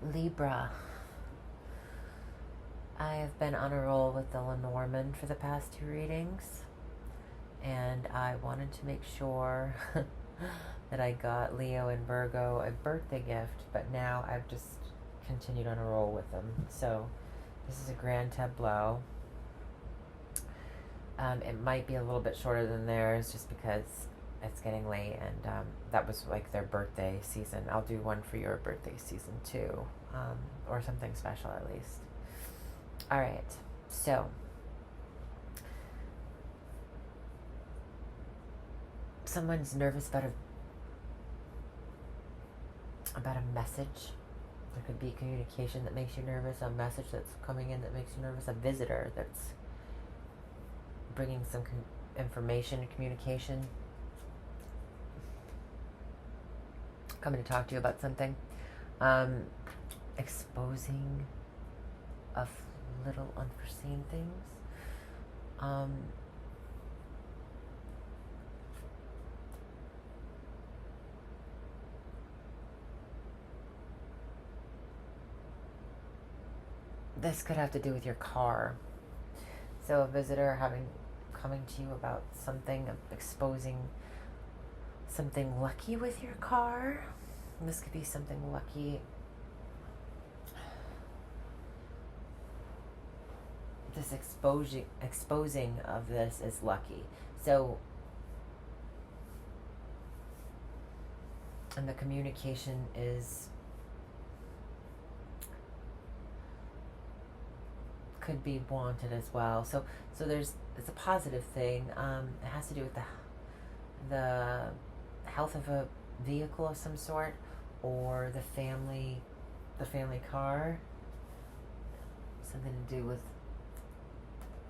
Libra. I have been on a roll with the Lenormand for the past two readings, and I wanted to make sure that I got Leo and Virgo a birthday gift, but now I've just continued on a roll with them. So this is a grand tableau. It might be a little bit shorter than theirs just because it's getting late, and that was like their birthday season. I'll do one for your birthday season too, or something special at least. All right, so someone's nervous about a message. There could be communication that makes you nervous, a message that's coming in that makes you nervous, a visitor that's bringing some information, communication, coming to talk to you about something, exposing of little unforeseen things. This could have to do with your car. So a visitor coming to you about something, exposing something lucky with your car. And this could be something lucky. This exposing of this is lucky. So, and the communication could be wanted as well. So it's a positive thing. It has to do with the health of a vehicle of some sort, or the family car. Something to do with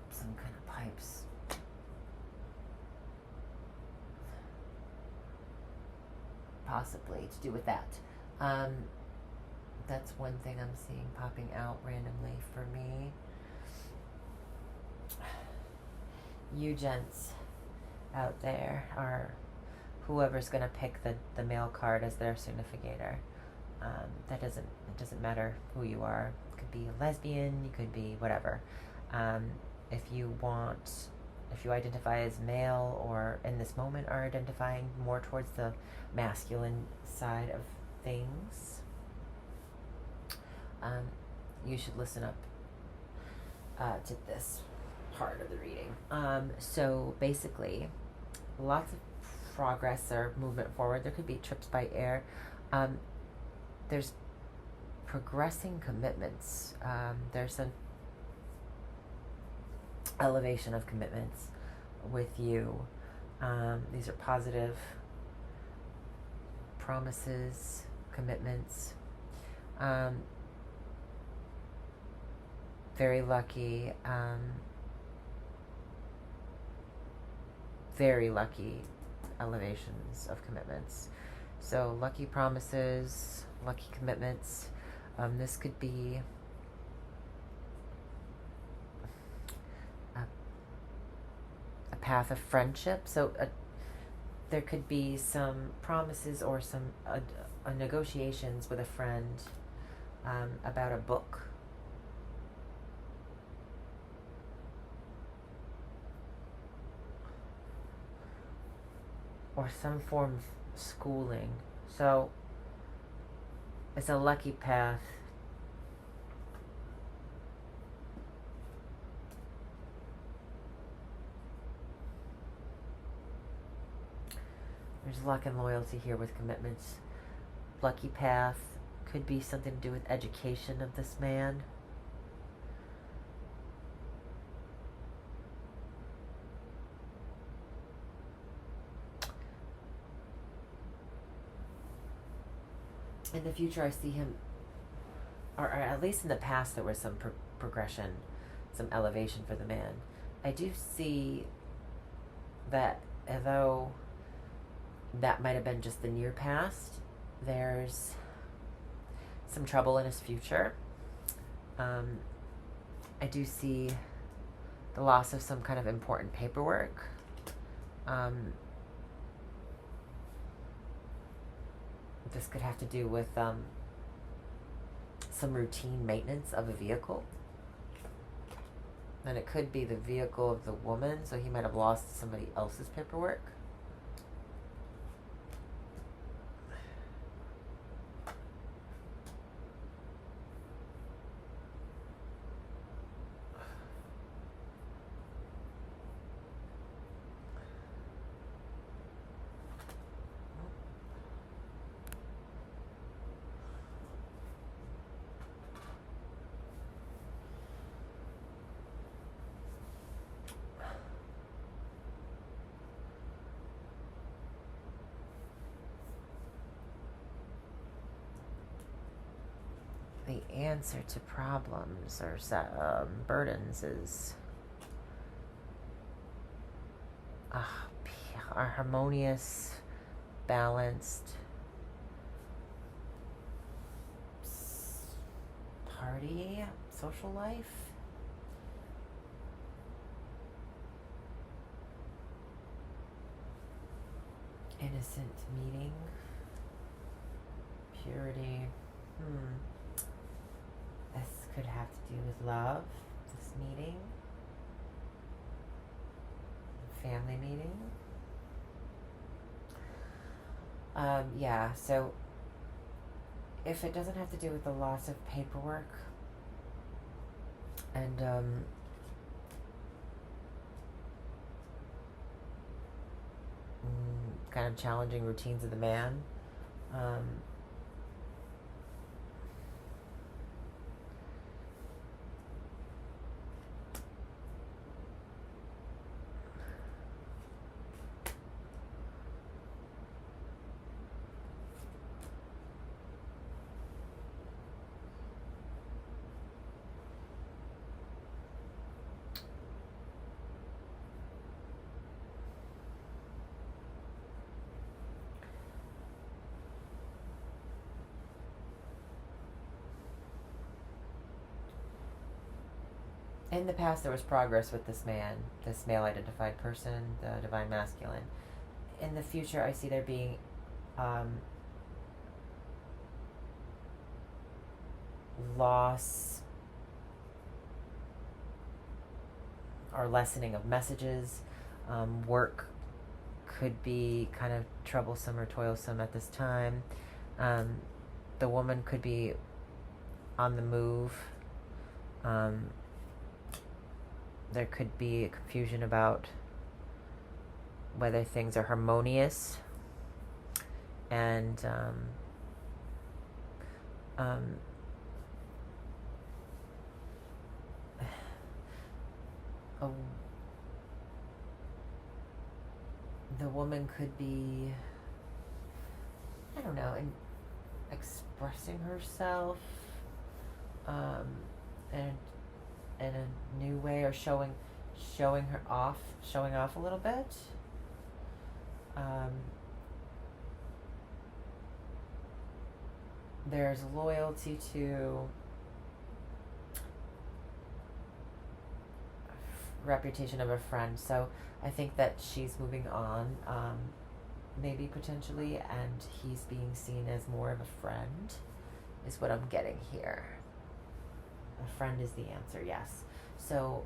some kind of pipes. Possibly to do with that. That's one thing I'm seeing popping out randomly for me. You gents out there, are whoever's going to pick the male card as their significator. It doesn't matter who you are. You could be a lesbian, you could be whatever. If you identify as male, or in this moment are identifying more towards the masculine side of things, you should listen up to this part of the reading. So basically, lots of progress or movement forward. There could be trips by air. There's progressing commitments. There's some elevation of commitments with you. These are positive promises, commitments. Very lucky. Very lucky elevations of commitments. So lucky promises, lucky commitments. This could be a path of friendship. So there could be some promises or some negotiations with a friend about a book. Or some form of schooling. So it's a lucky path. There's luck and loyalty here with commitments. Lucky path could be something to do with education of this man. In the future, I see him, or at least in the past, there was some progression, some elevation for the man. I do see that, although that might have been just the near past, there's some trouble in his future. I do see the loss of some kind of important paperwork. This could have to do with some routine maintenance of a vehicle. And it could be the vehicle of the woman, so he might have lost somebody else's paperwork. The answer to problems or burdens is our harmonious, balanced party, social life. Innocent meeting, purity. This could have to do with love, this meeting, family meeting. Yeah, so if it doesn't have to do with the loss of paperwork and kind of challenging routines of the man, in the past, there was progress with this man, this male-identified person, the divine masculine. In the future, I see there being loss or lessening of messages. Work could be kind of troublesome or toilsome at this time. The woman could be on the move. There could be a confusion about whether things are harmonious, and the woman could be, I don't know, expressing herself in a new way, or showing off a little bit. There's loyalty to reputation of a friend, so I think that she's moving on, maybe potentially, and he's being seen as more of a friend, is what I'm getting here. A friend is the answer, yes. So,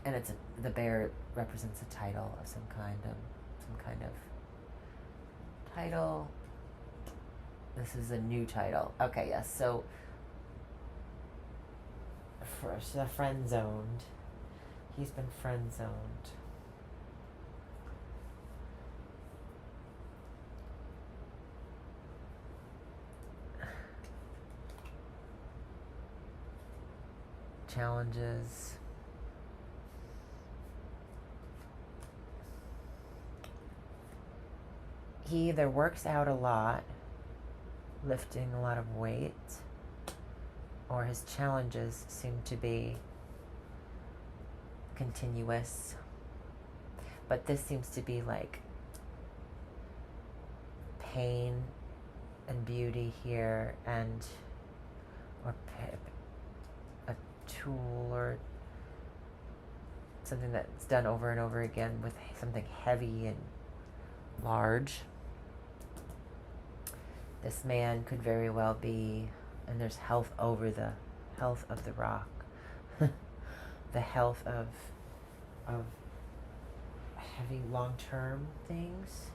and the bear represents a title of some kind of title. This is a new title. Okay, yes. So, friend zoned. He's been friend zoned. Challenges. He either works out a lot, lifting a lot of weight, or his challenges seem to be continuous. But this seems to be like pain and beauty here, and or a tool or something that's done over and over again with something heavy and large. This man could very well be, and there's health over the health of the rock, the health of heavy long-term things.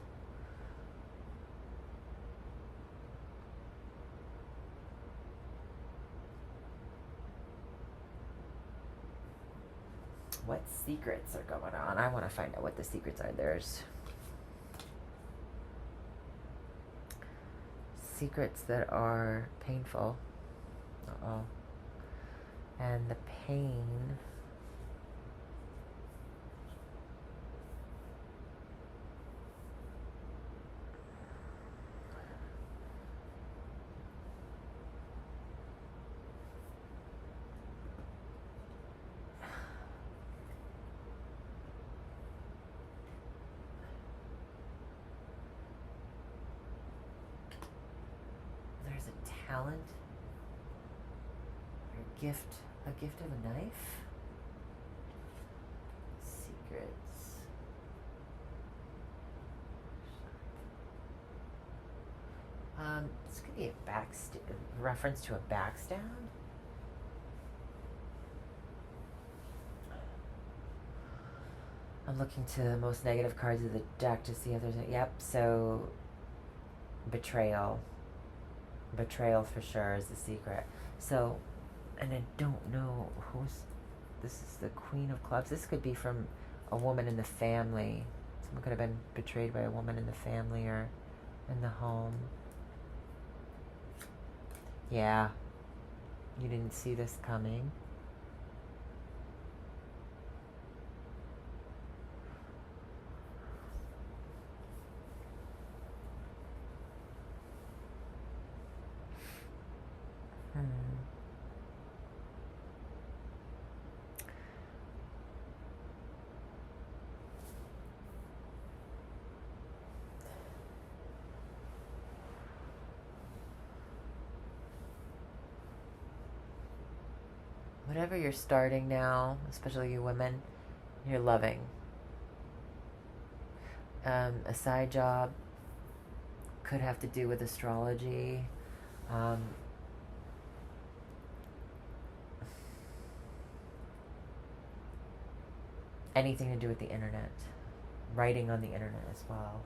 What secrets are going on? I want to find out what the secrets are. There's secrets that are painful. Uh-oh. And the pain there's a talent or a gift of a knife. Secrets. This could be a reference to a backstab. I'm looking to the most negative cards of the deck to see if there's a... Yep, so... Betrayal. Betrayal for sure is the secret. So, and I don't know who's... This is the Queen of Clubs. This could be from a woman in the family. Someone could have been betrayed by a woman in the family or in the home. Yeah. You didn't see this coming. Whatever you're starting now, especially you women, you're loving. A side job could have to do with astrology. Anything to do with the internet. Writing on the internet as well.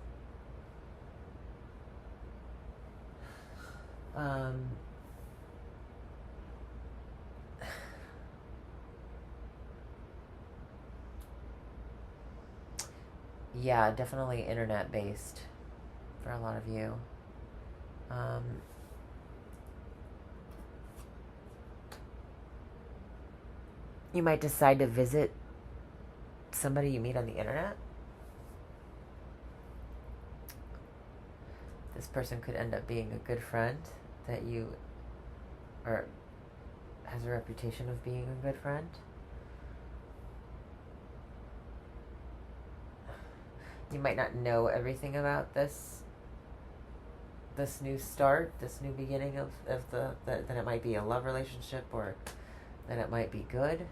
Yeah, definitely internet based for a lot of you. You might decide to visit somebody you meet on the internet. This person could end up being a good friend that you, or has a reputation of being a good friend. You might not know everything about this new start, this new beginning of then it might be a love relationship, or then it might be good,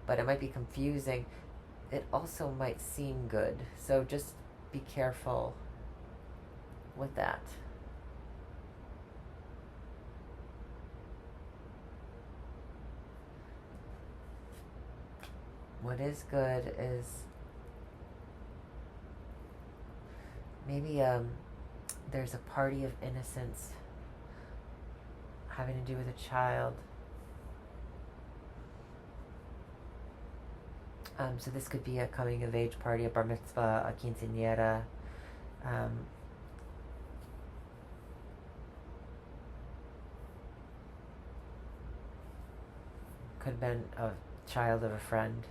but it might be confusing. It also might seem good, so just be careful with that. What is good is maybe there's a party of innocence having to do with a child. So this could be a coming of age party, a bar mitzvah, a quinceañera. Could have been a child of a friend.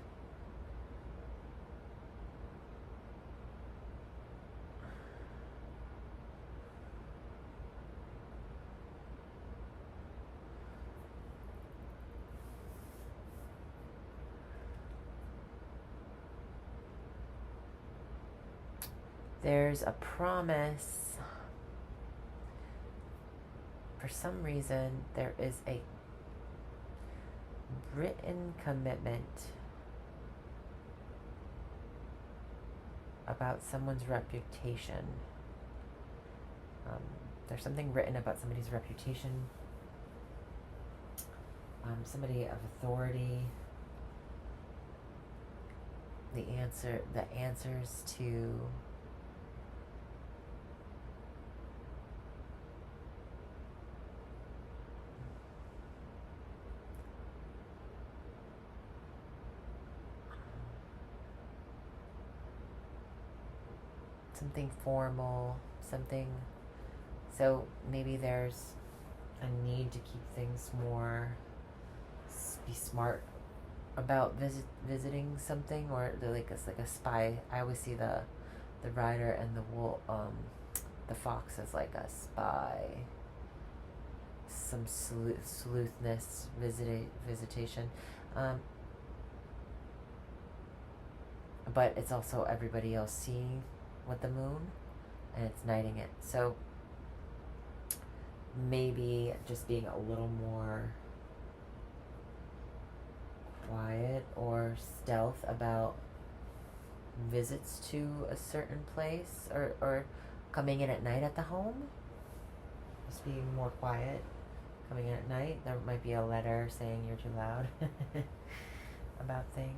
There's a promise. For some reason, there is a written commitment about someone's reputation. There's something written about somebody's reputation, somebody of authority. The answers to something formal, something. So maybe there's a need to keep things more, be smart about visiting something, or it's like a spy. I always see the rider and the fox as like a spy, some sleuthness, visitation, but it's also everybody else seeing with the moon, and it's nighting it. So maybe just being a little more quiet or stealth about visits to a certain place, or coming in at night at the home. Just being more quiet, coming in at night. There might be a letter saying you're too loud about things.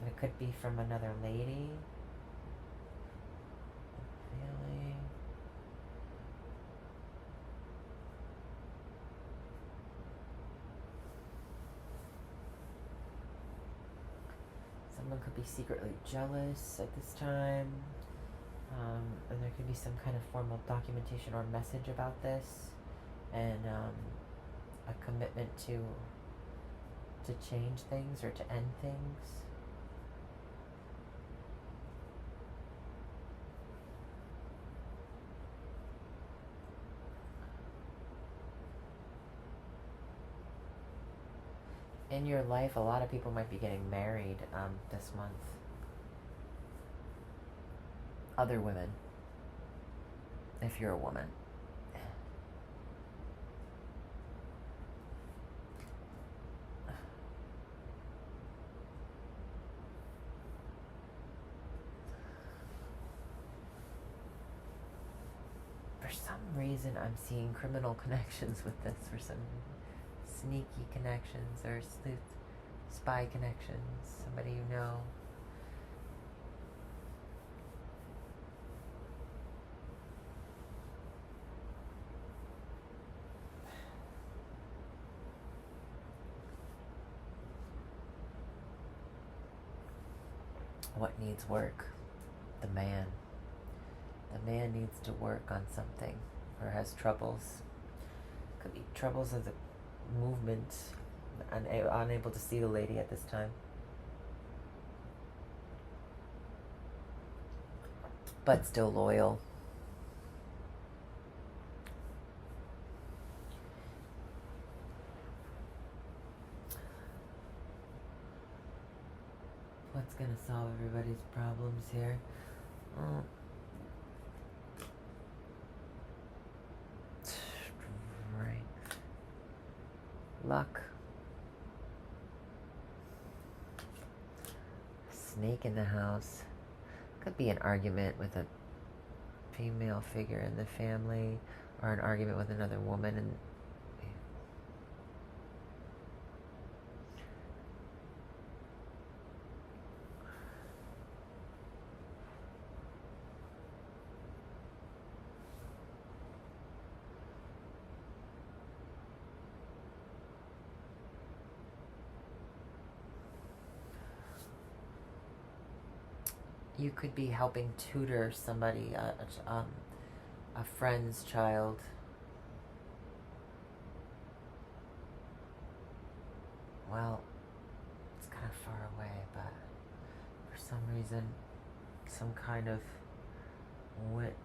It could be from another lady. Feeling. Someone could be secretly jealous at this time. And there could be some kind of formal documentation or message about this, and a commitment to change things or to end things. In your life, a lot of people might be getting married this month. Other women, if you're a woman. For some reason, I'm seeing criminal connections with this. For some sneaky connections or spy connections. Somebody you know. What needs work? The man. The man needs to work on something, or has troubles. Could be troubles of the movement, unable to see the lady at this time. But still loyal. What's going to solve everybody's problems here? Strength. Luck. Snake in the house. Could be an argument with a female figure in the family, or an argument with another woman, and you could be helping tutor somebody, a friend's child. Well, it's kind of far away, but for some reason, some kind of wit.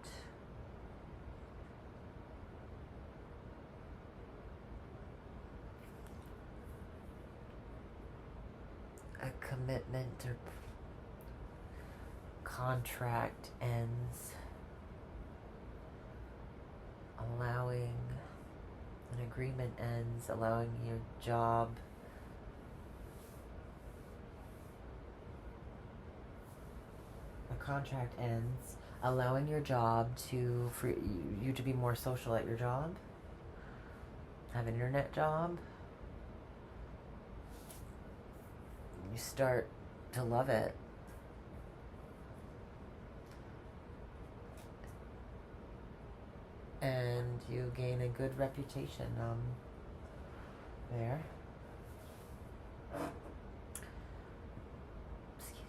A commitment or contract ends, allowing an agreement ends, allowing your job a contract ends, allowing your job to, for you to be more social at your job, have an internet job, you start to love it. And you gain a good reputation there. Excuse me.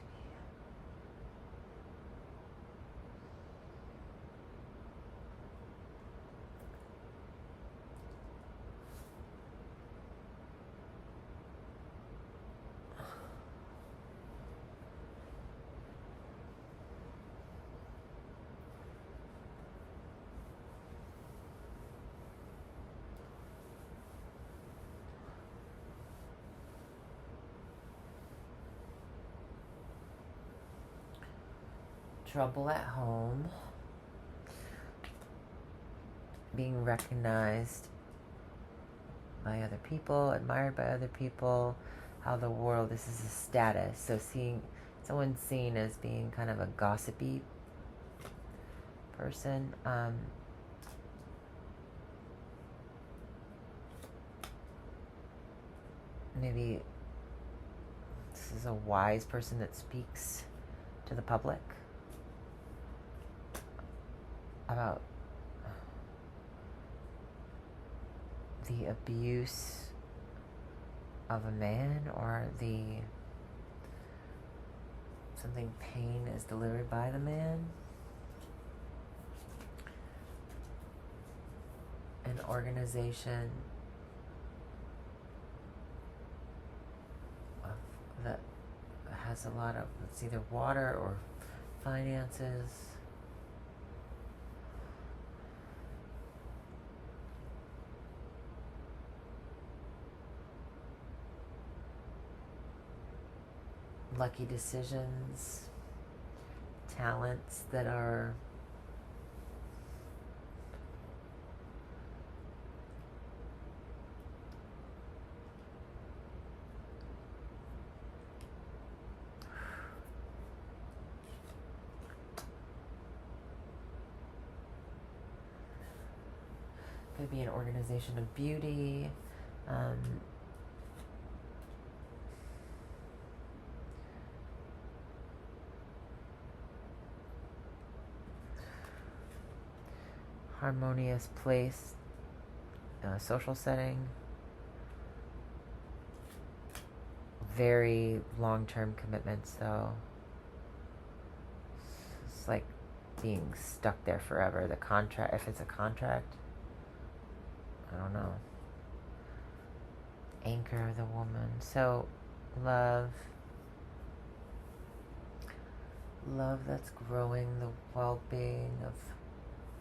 Trouble at home, being recognized by other people, admired by other people, how the world, this is a status. So seeing someone seen as being kind of a gossipy person. Maybe this is a wise person that speaks to the public about the abuse of a man, or something pain is delivered by the man. An organization that has a lot of, it's either water or finances. Lucky decisions, talents that are could be an organization of beauty. Harmonious place, social setting, very long-term commitments though. It's like being stuck there forever. The contract, if it's a contract, I don't know. Anchor of the woman. So love that's growing, the well-being of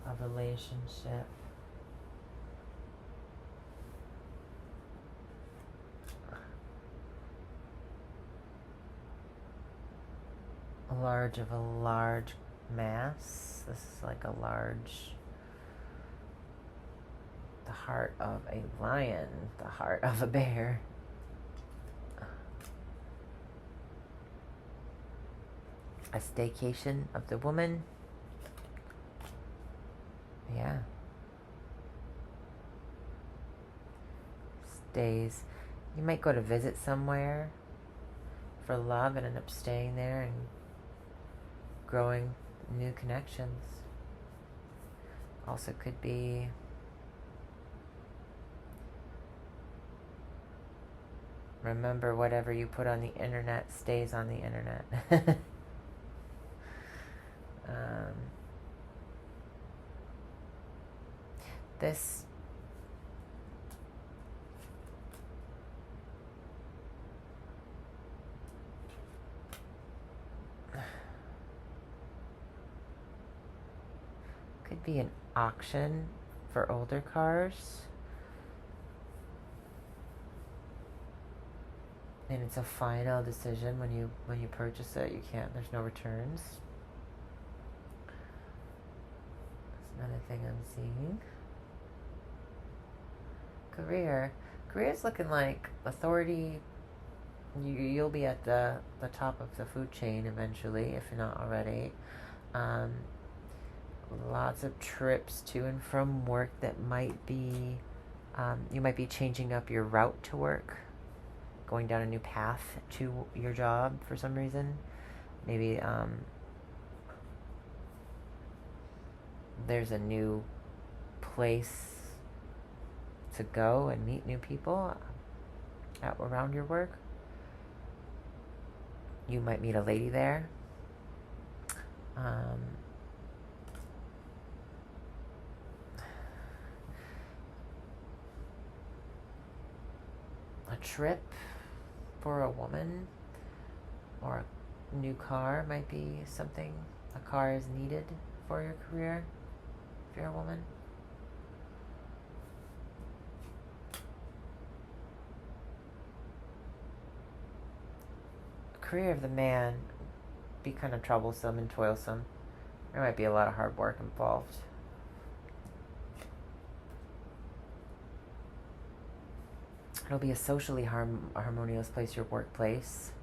a relationship. A large mass. This is like a large, the heart of a lion, the heart of a bear. A staycation of the woman. Yeah. Stays. You might go to visit somewhere for love and end up staying there and growing new connections. Also could be remember, whatever you put on the internet stays on the internet. This could be an auction for older cars. And it's a final decision when you purchase it. You can't, there's no returns. That's another thing I'm seeing. Career is looking like authority, You'll be at the top of the food chain eventually, if you're not already. Um, Lots of trips to and from work that might be, you might be changing up your route to work, going down a new path to your job for some reason. Maybe there's a new place to go and meet new people out around your work. You might meet a lady there. A trip for a woman or a new car might be something. A car is needed for your career if you're a woman. Career of the man be kind of troublesome and toilsome. There might be a lot of hard work involved. It'll be a socially harmonious place, your workplace.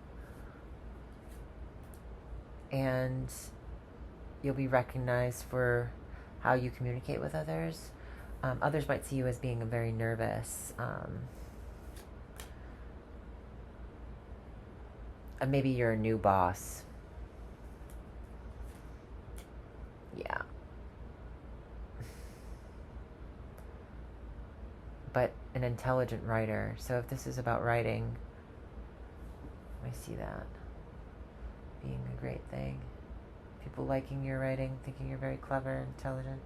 And you'll be recognized for how you communicate with others. Others might see you as being very nervous. Maybe you're a new boss. Yeah. But an intelligent writer. So if this is about writing, I see that being a great thing. People liking your writing, thinking you're very clever and intelligent.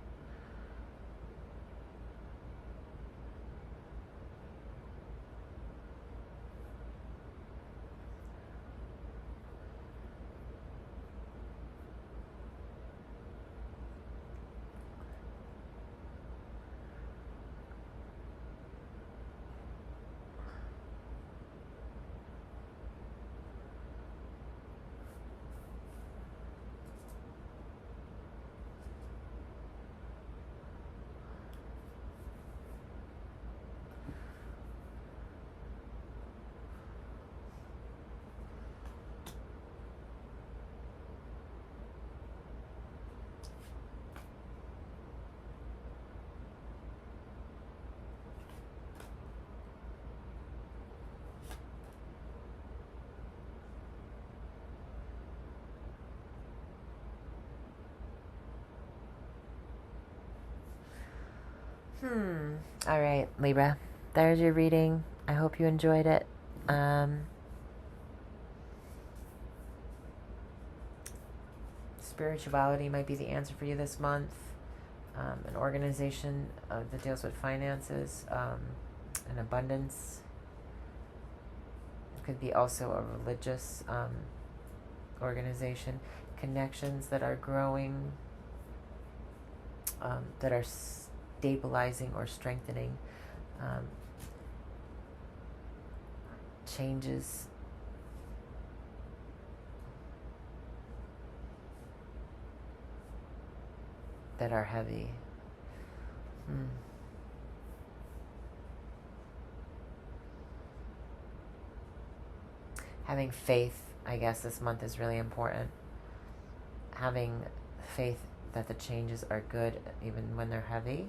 All right, Libra. There's your reading. I hope you enjoyed it. Spirituality might be the answer for you this month. An organization that deals with finances and abundance. It could be also a religious organization. Connections that are growing, that are stabilizing or strengthening, changes that are heavy. Having faith, I guess, this month is really important. Having faith that the changes are good even when they're heavy.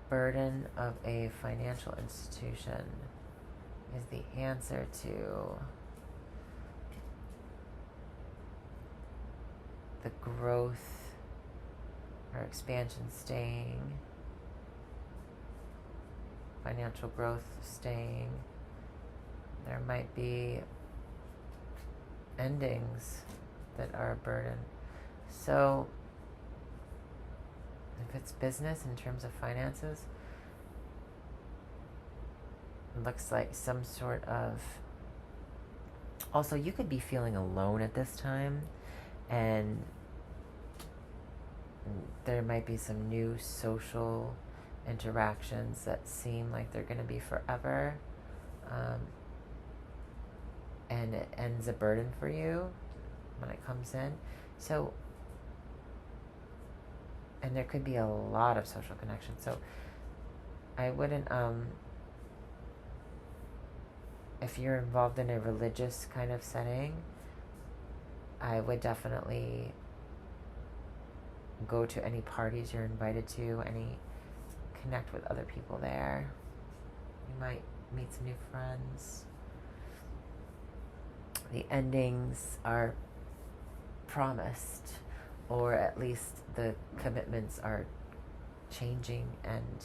Burden of a financial institution is the answer to the growth or expansion staying, financial growth staying. There might be endings that are a burden. So if it's business in terms of finances, it looks like some sort of... Also, you could be feeling alone at this time, and there might be some new social interactions that seem like they're going to be forever, and it ends a burden for you when it comes in. So, and there could be a lot of social connections. So I wouldn't, if you're involved in a religious kind of setting, I would definitely go to any parties you're invited to, connect with other people there. You might meet some new friends. The endings are promised, or at least the commitments are changing and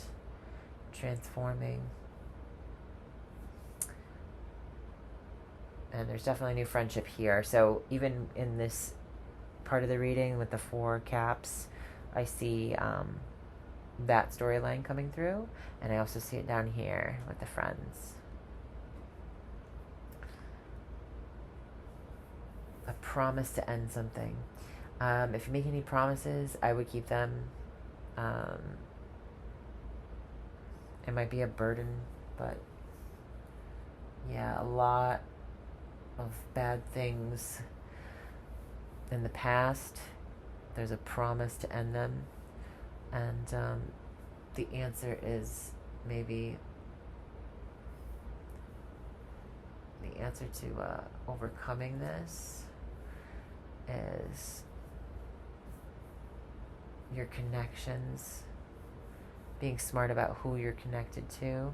transforming. And there's definitely new friendship here. So even in this part of the reading with the 4 caps, I see that storyline coming through, and I also see it down here with the friends. A promise to end something. If you make any promises, I would keep them. It might be a burden, but yeah, a lot of bad things in the past. There's a promise to end them, and the answer is maybe the answer to overcoming this is your connections, being smart about who you're connected to.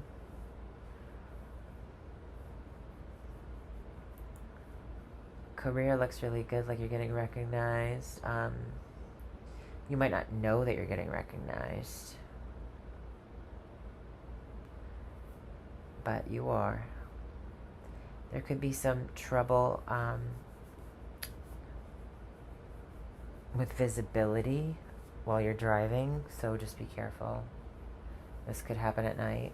Career looks really good, like you're getting recognized. You might not know that you're getting recognized, but you are. There could be some trouble with visibility while you're driving, so just be careful. This could happen at night.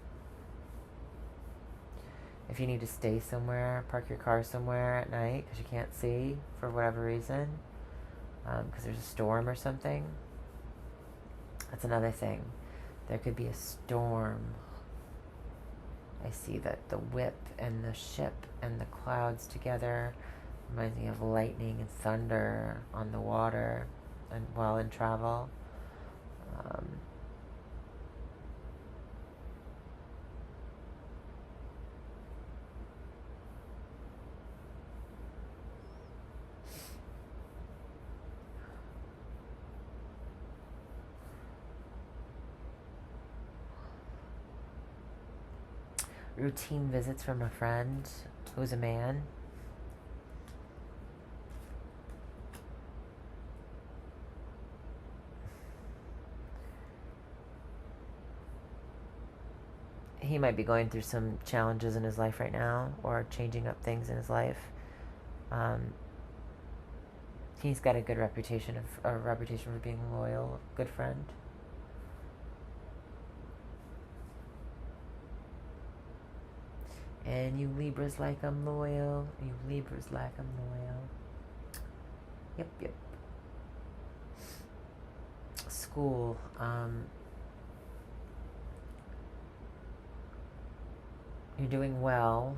If you need to stay somewhere, park your car somewhere at night because you can't see for whatever reason, because there's a storm or something. That's another thing. There could be a storm. I see that the whip and the ship and the clouds together reminds me of lightning and thunder on the water and while in travel. Routine visits from a friend who's a man. He might be going through some challenges in his life right now, or changing up things in his life. He's got a good reputation for being loyal, good friend. And you Libras like I'm loyal. You Libras like I'm loyal. Yep. School. You're doing well.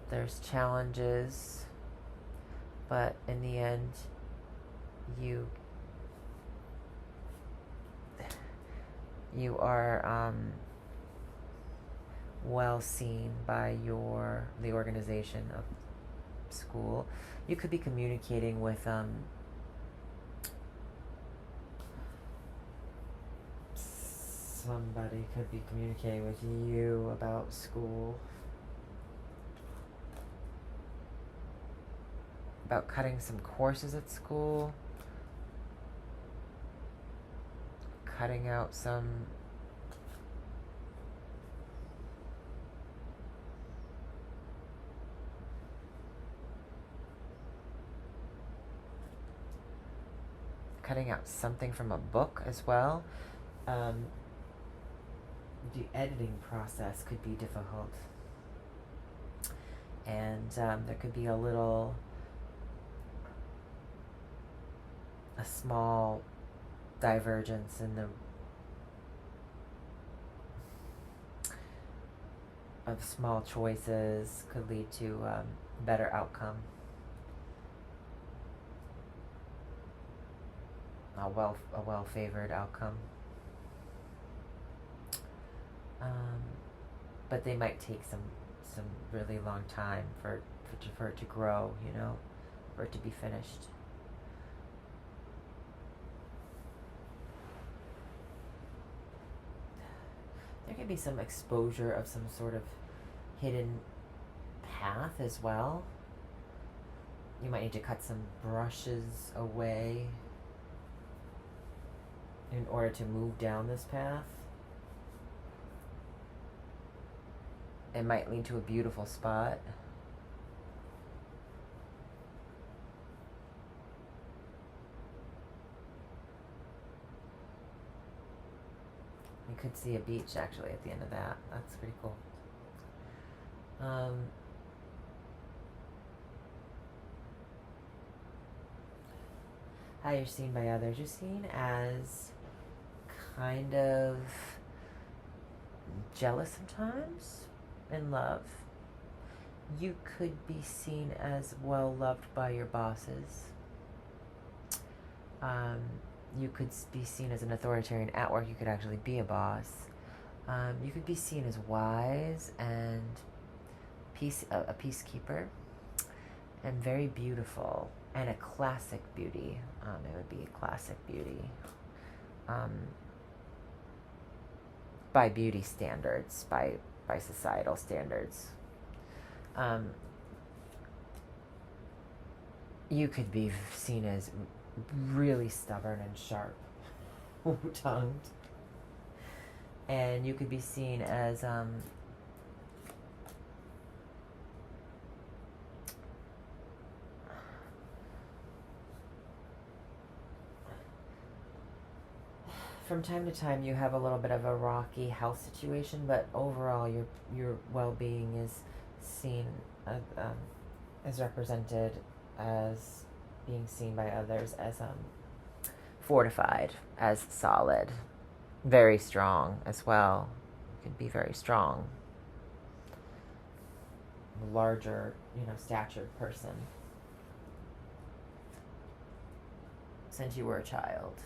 There's challenges, but in the end, you are well seen by the organization of school. You could be communicating with somebody could be communicating with you about school, about cutting some courses at school, cutting out some something from a book as well. The editing process could be difficult, and there could be a little a small divergence in the of small choices could lead to better outcome. A well favored outcome. But they might take some really long time for it to grow, you know, for it to be finished. There could be some exposure of some sort of hidden path as well. You might need to cut some brushes away in order to move down this path. It might lead to a beautiful spot. You could see a beach actually at the end of that. That's pretty cool. How you're seen by others. You're seen as kind of jealous sometimes in love. You could be seen as well loved by your bosses. You could be seen as an authoritarian at work. You could actually be a boss. You could be seen as wise and a peacekeeper, and very beautiful, and a classic beauty. It would be a classic beauty. By beauty standards, by societal standards. You could be seen as really stubborn and sharp-tongued. And you could be seen as from time to time you have a little bit of a rocky health situation, but overall your well-being is seen as represented as being seen by others as fortified, as solid, very strong as well. You could be very strong, larger, statured person since you were a child.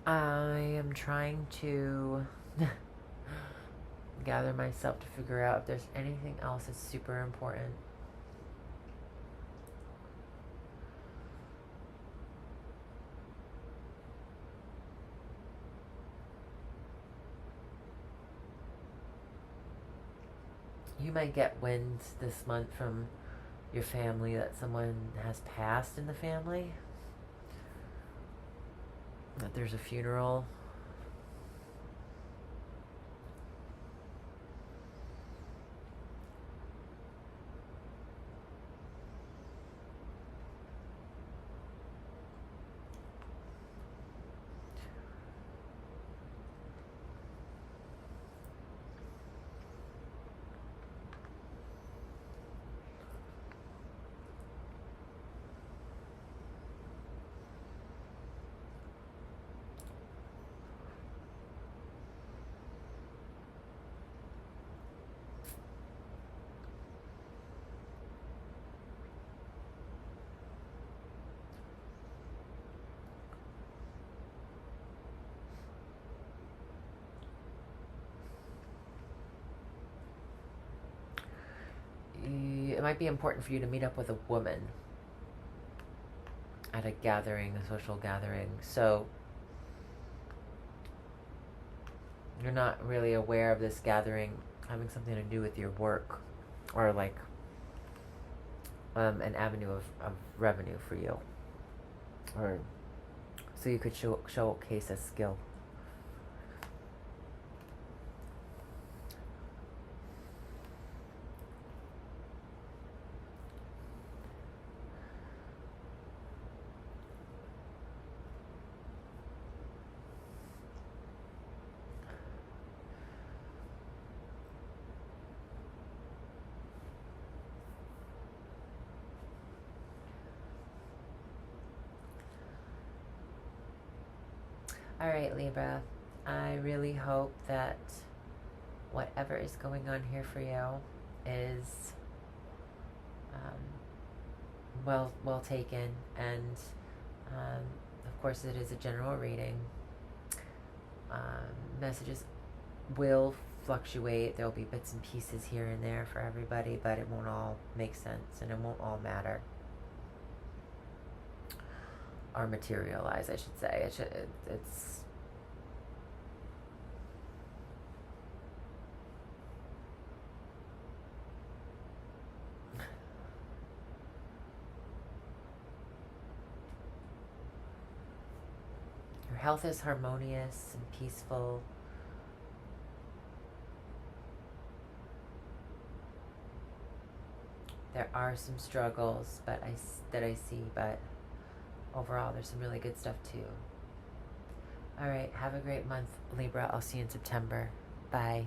I am trying to gather myself to figure out if there's anything else that's super important. You might get wind this month from your family that someone has passed in the family. That there's a funeral. it might be important for you to meet up with a woman at a gathering, a social gathering. So you're not really aware of this gathering having something to do with your work, or like an avenue of revenue for you, or so you could showcase a skill. All right, Libra, I really hope that whatever is going on here for you is well taken, and of course it is a general reading. Messages will fluctuate. There will be bits and pieces here and there for everybody, but it won't all make sense, and it won't all matter or materialize, I should say. It's your health is harmonious and peaceful. There are some struggles that I see, but overall there's some really good stuff too. All right, have a great month, Libra. I'll see you in September. Bye.